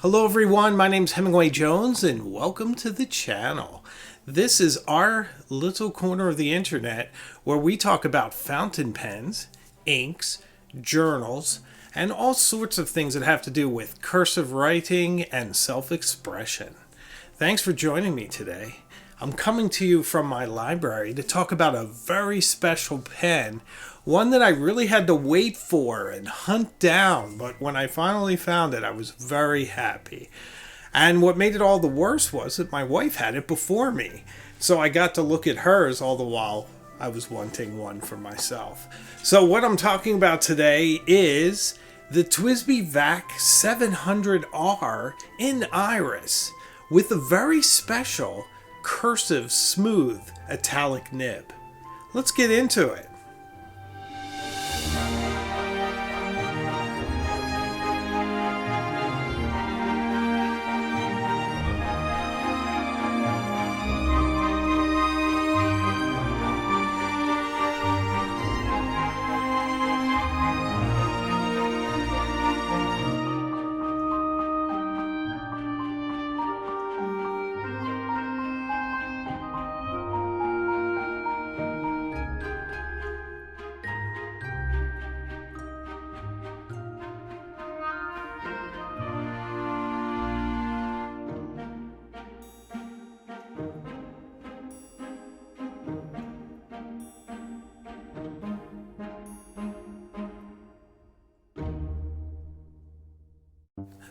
Hello everyone, my name's Hemingway Jones and welcome to the channel. This is our little corner of the internet where we talk about fountain pens, inks, journals, and all sorts of things that have to do with cursive writing and self-expression. Thanks for joining me today. I'm coming to you from my library to talk about a very special pen, one that I really had to wait for and hunt down, but when I finally found it, I was very happy. And what made it all the worse was that my wife had it before me, so I got to look at hers all the while I was wanting one for myself. So what I'm talking about today is the TWSBI Vac 700R in Iris with a very special cursive smooth italic nib. Let's get into it.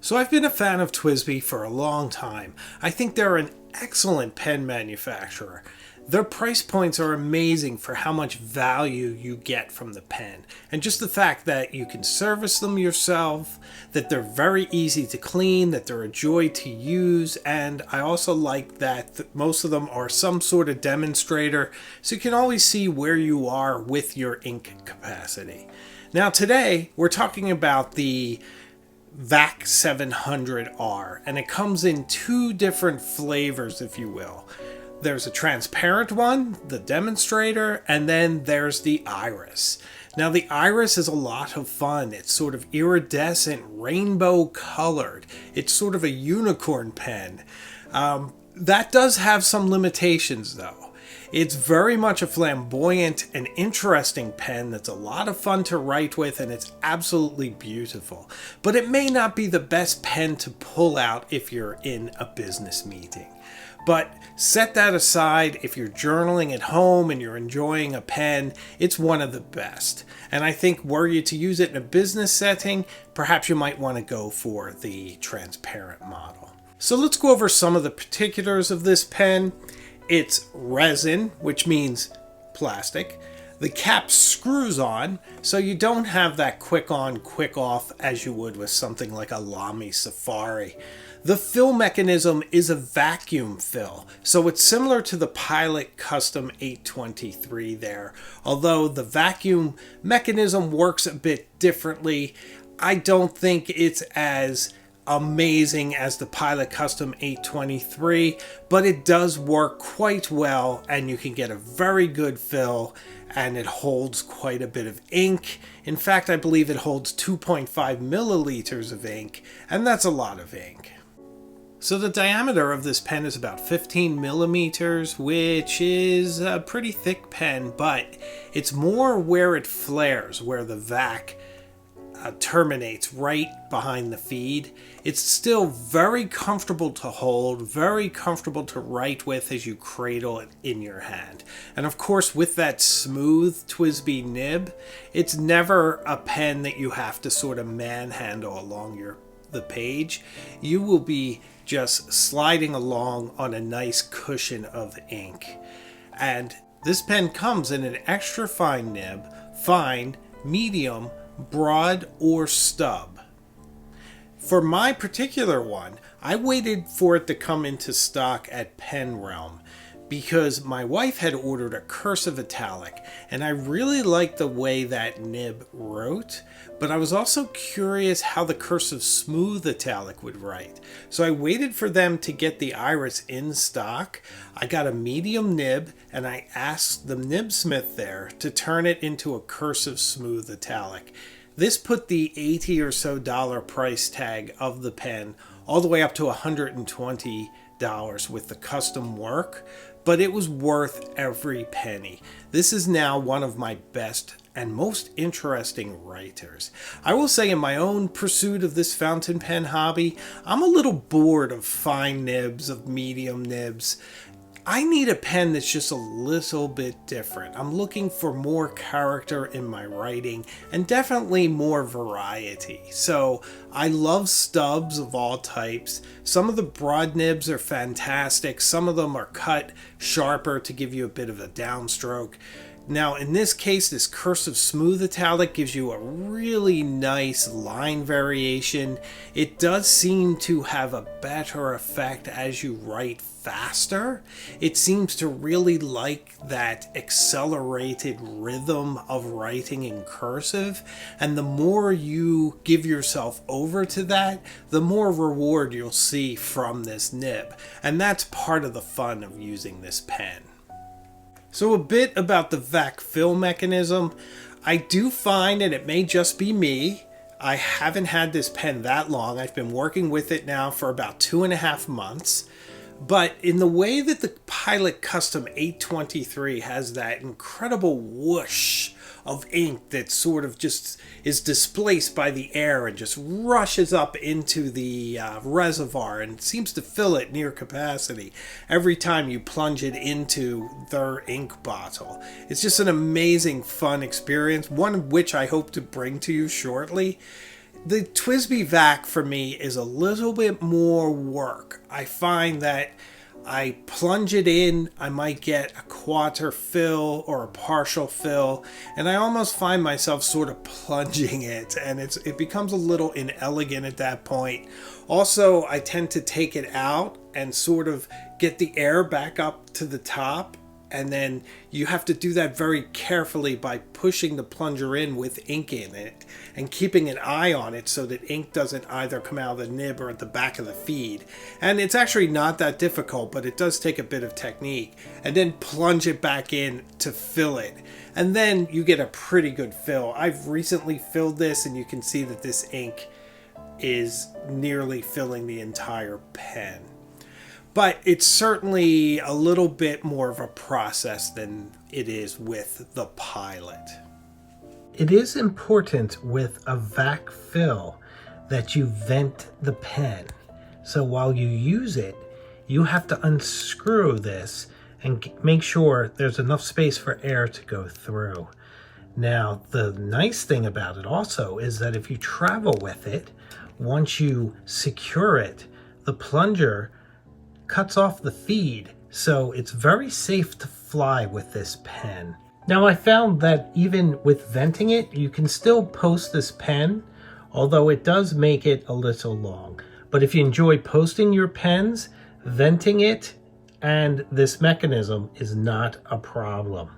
So I've been a fan of TWSBI for a long time. I think they're an excellent pen manufacturer. Their price points are amazing for how much value you get from the pen. And just the fact that you can service them yourself, that they're very easy to clean, that they're a joy to use, and I also like that most of them are some sort of demonstrator, so you can always see where you are with your ink capacity. Now today, we're talking about the Vac 700R, and it comes in two different flavors, if you will. There's a transparent one, the demonstrator, and then there's the Iris. Now the Iris is a lot of fun. It's sort of iridescent, rainbow colored. It's sort of a unicorn pen. That does have some limitations though. It's very much a flamboyant and interesting pen that's a lot of fun to write with, and it's absolutely beautiful. But it may not be the best pen to pull out if you're in a business meeting. But set that aside, if you're journaling at home and you're enjoying a pen, it's one of the best. And I think were you to use it in a business setting, perhaps you might want to go for the transparent model. So let's go over some of the particulars of this pen. It's resin, which means plastic. The cap screws on, so you don't have that quick on, quick off as you would with something like a Lamy Safari. The fill mechanism is a vacuum fill, so it's similar to the Pilot Custom 823 there. Although the vacuum mechanism works a bit differently, I don't think it's as amazing as the Pilot Custom 823, but it does work quite well and you can get a very good fill, and it holds quite a bit of ink. In fact, I believe it holds 2.5 milliliters of ink, and that's a lot of ink. So the diameter of this pen is about 15 millimeters, which is a pretty thick pen, but it's more where it flares, where the Vac terminates right behind the feed. It's still very comfortable to hold, very comfortable to write with as you cradle it in your hand. And of course, with that smooth TWSBI nib, it's never a pen that you have to sort of manhandle along the page. You will be just sliding along on a nice cushion of ink. And this pen comes in an extra fine nib, fine, medium, broad, or stub. For my particular one, I waited for it to come into stock at Pen Realm because my wife had ordered a cursive italic, and I really liked the way that nib wrote, but I was also curious how the cursive smooth italic would write. So I waited for them to get the Iris in stock. I got a medium nib, and I asked the nibsmith there to turn it into a cursive smooth italic. This put the $80 or so price tag of the pen all the way up to $120 with the custom work, but it was worth every penny. This is now one of my best and most interesting writers. I will say, in my own pursuit of this fountain pen hobby, I'm a little bored of fine nibs, of medium nibs. I need a pen that's just a little bit different. I'm looking for more character in my writing and definitely more variety. So I love stubs of all types. Some of the broad nibs are fantastic. Some of them are cut sharper to give you a bit of a downstroke. Now, in this case, this cursive smooth italic gives you a really nice line variation. It does seem to have a better effect as you write faster. It seems to really like that accelerated rhythm of writing in cursive, and the more you give yourself over to that, the more reward you'll see from this nib. And that's part of the fun of using this pen. So a bit about the Vac Fill Mechanism. I do find, and it may just be me, I haven't had this pen that long. I've been working with it now for about 2.5 months. But in the way that the Pilot Custom 823 has that incredible whoosh of ink that sort of just is displaced by the air and just rushes up into the reservoir and seems to fill it near capacity every time you plunge it into their ink bottle. It's just an amazing, fun experience, one of which I hope to bring to you shortly. The TWSBI Vac for me is a little bit more work. I find that I plunge it in, I might get a quarter fill or a partial fill, and I almost find myself sort of plunging it, and it becomes a little inelegant at that point. Also, I tend to take it out and sort of get the air back up to the top, and then you have to do that very carefully by pushing the plunger in with ink in it and keeping an eye on it so that ink doesn't either come out of the nib or at the back of the feed. And it's actually not that difficult, but it does take a bit of technique. And then plunge it back in to fill it. And then you get a pretty good fill. I've recently filled this, and you can see that this ink is nearly filling the entire pen. But it's certainly a little bit more of a process than it is with the Pilot. It is important with a Vac Fill that you vent the pen. So while you use it, you have to unscrew this and make sure there's enough space for air to go through. Now, the nice thing about it also is that if you travel with it, once you secure it, the plunger cuts off the feed, so it's very safe to fly with this pen. Now, I found that even with venting it, you can still post this pen, although it does make it a little long. But if you enjoy posting your pens, venting it and this mechanism is not a problem.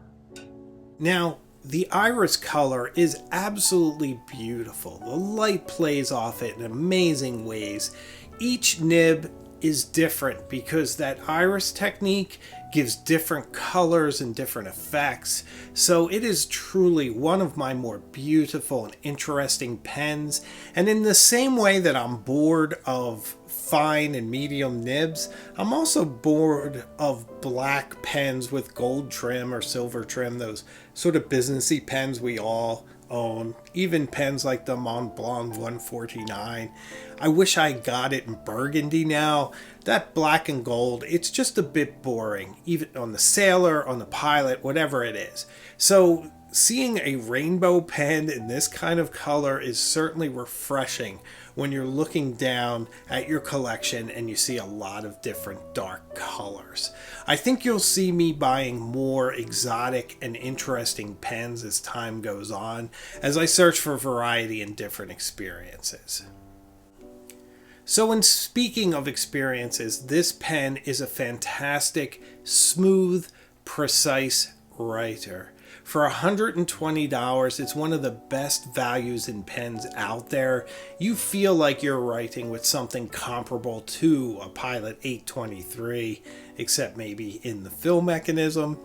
Now, the iris color is absolutely beautiful. The light plays off it in amazing ways. Each nib is different because that iris technique gives different colors and different effects. So it is truly one of my more beautiful and interesting pens. And in the same way that I'm bored of fine and medium nibs, I'm also bored of black pens with gold trim or silver trim, those sort of businessy pens we all own, even pens like the Mont Blanc 149. I wish I got it in burgundy now. That black and gold, it's just a bit boring, even on the Sailor, on the Pilot, whatever it is. So seeing a rainbow pen in this kind of color is certainly refreshing when you're looking down at your collection and you see a lot of different dark colors. I think you'll see me buying more exotic and interesting pens as time goes on, as I search for variety and different experiences. So in speaking of experiences, this pen is a fantastic, smooth, precise writer. For $120, it's one of the best values in pens out there. You feel like you're writing with something comparable to a Pilot 823, except maybe in the fill mechanism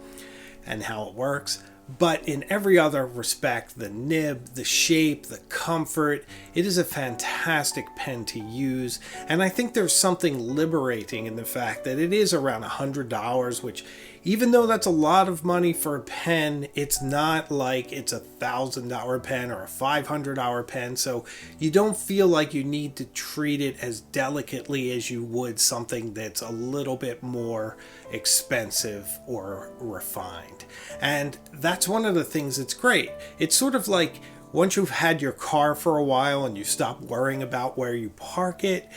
and how it works. But in every other respect, the nib, the shape, the comfort, it is a fantastic pen to use. And I think there's something liberating in the fact that it is around $100, which, even though that's a lot of money for a pen, it's not like it's $1,000 pen or a $500 pen. So you don't feel like you need to treat it as delicately as you would something that's a little bit more expensive or refined. And that's one of the things that's great. It's sort of like once you've had your car for a while and you stop worrying about where you park it,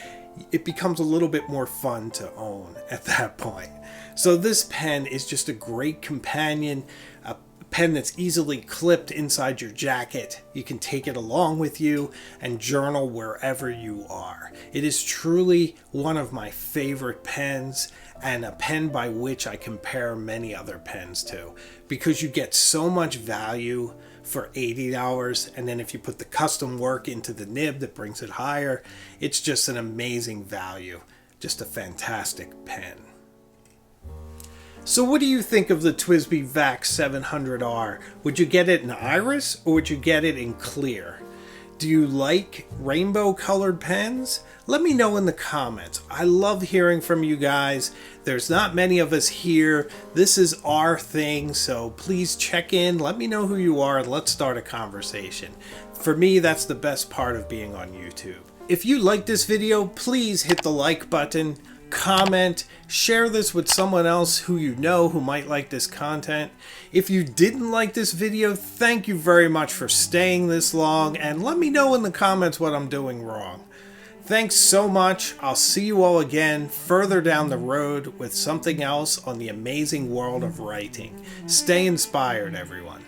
it becomes a little bit more fun to own at that point. So this pen is just a great companion, a pen that's easily clipped inside your jacket. You can take it along with you and journal wherever you are. It is truly one of my favorite pens, and a pen by which I compare many other pens to, because you get so much value for $80, and then if you put the custom work into the nib that brings it higher, it's just an amazing value. Just a fantastic pen. So what do you think of the TWSBI Vac 700R? Would you get it in iris or would you get it in clear? Do you like rainbow colored pens? Let me know in the comments. I love hearing from you guys. There's not many of us here. This is our thing, so please check in. Let me know who you are and let's start a conversation. For me, that's the best part of being on YouTube. If you like this video, please hit the like button, comment, share this with someone else who you know who might like this content. If you didn't like this video, thank you very much for staying this long, and let me know in the comments what I'm doing wrong. Thanks so much. I'll see you all again further down the road with something else on the amazing world of writing. Stay inspired, everyone.